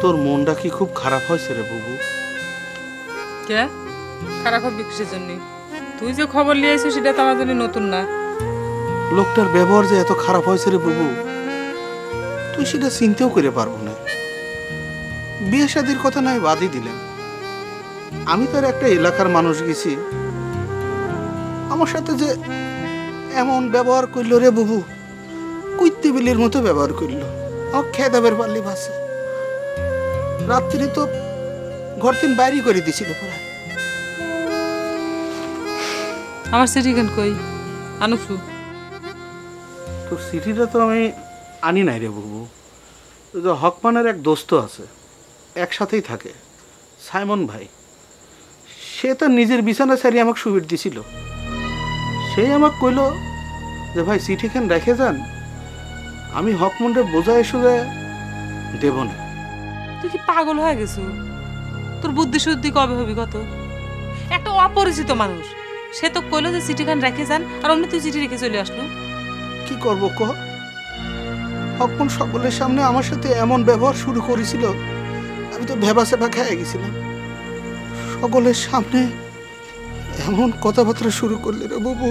তোর মনটা কি খুব খারাপ হয়েছে রে বুবু? কে খারাপ হবে কিসের জন্য? তুই যে খবর নিয়ে আইছিস সেটা তো আমার জন্য নতুন না। লোকটার ব্যবহার যে এত খারাপ হয়েছে রে বুবু, তুই সেটা চিনতেও করে পারবো না। বিয়ে শাদির কথা নয় বাদই দিলেন, আমি তার একটা এলাকার মানুষ গেছি, আমার সাথে যে এমন ব্যবহার করলো রে বুবু, কুইত্তি বিলির মতো ব্যবহার করলো। আমার খেয়ে দেবের পারলি ভাসে, রাত্রি তো ঘর থেকে বাইরে করে দিছিল প্রায়। আমার চিঠি কেন কই আনুসু? তোর চিঠিটা তো আমি আনি নাই রে বুবু। হকমানের এক দোস্ত আছে, একসাথেই থাকে, সাইমন ভাই। সে তার নিজের বিছানা ছাড়িয়ে আমাকে সুবিধ দিছিল। সেই আমাকে কইল যে ভাই চিঠিখান রেখে যান, আমি হকমন্ডে বোঝায় সুরে দেব না। তুই কি পাগল হয়ে গেছো? তোর বুদ্ধি শুদ্ধি কবে হবি কত? একটা অপরিচিত মানুষ সে তো কইলো যে চিঠিখান রেখে যান, আর অমনি তুই চিঠি রেখে চলে আসলো। কি করবো কহ? হকমন সকলের সামনে আমার সাথে এমন ব্যবহার শুরু করেছিল, আমি তো ভেবা সেবা খেয়ে গেছিলাম। সকলের সামনে এমন কথাবার্তা শুরু করলে রে বুবু।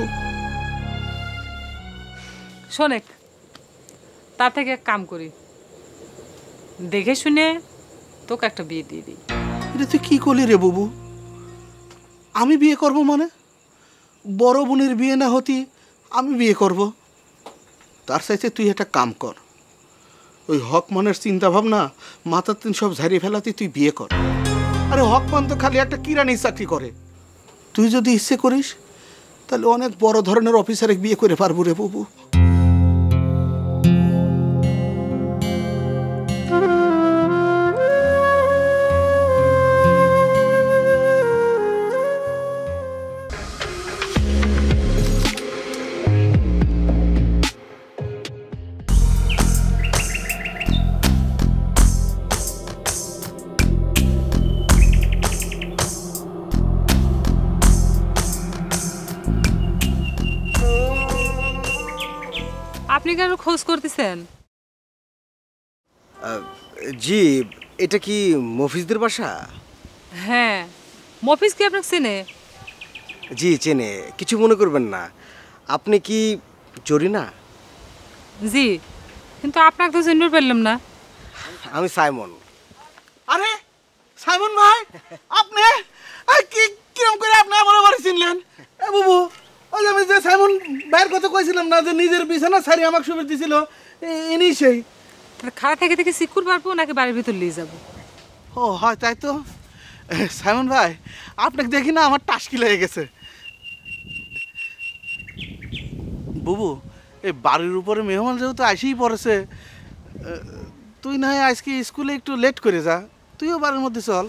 শোনেক, তার থেকে এক কাম করি, দেখে শুনে তোকে একটা বিয়ে দিয়ে দিই। এটা তুই কি করলি রে বুবু? আমি বিয়ে করব মানে? বড় বোনের বিয়ে না হতি আমি বিয়ে করব? তার চাইতে তুই একটা কাম কর, ওই হকমানের চিন্তা ভাবনা মাথার তিন সব ঝাড়িয়ে ফেলাতে তুই বিয়ে কর। আরে হকমান তো খালি একটা কিরানির চাকরি করে, তুই যদি ইচ্ছে করিস তাহলে অনেক বড় ধরনের অফিসারে বিয়ে করে পারবো রে বুবু। আপনি কেন খোঁজ করতেছেন? জি, এটা কি মফিজদের বাসা? হ্যাঁ, মফিজ কি আপনাকে চেনে? জি চেনে, কিছু মনে করবেন না। আপনি কি জরিনা? জি, কিন্তু আপনাকে তো চিনতে পারলাম না। আমি সাইমন। আরে সাইমন ভাই, আপনি কি কিরম করে আপনি আমার বাড়ি চিনলেন? এ বুবু, ওই আমি যে সাইমন ভাইয়ের কথা কইছিলাম না, যে নিজের বিছানা ছাড়ি আমাকে সুবিধা দিছিল, ইনি সেই। খাড়া থেকে থেকে শিকুর পারবো নাকি বাড়ির ভিতর নিয়ে যাবো? ও হয় তাই তো। সাইমন ভাই, আপনাকে দেখি না আমার টাসকি লেগে গেছে। বুবু, এই বাড়ির উপরে মেহমান যেহেতু আসেই পড়েছে, তুই না হয় আজকে স্কুলে একটু লেট করে যা, তুইও বাড়ির মধ্যে চল।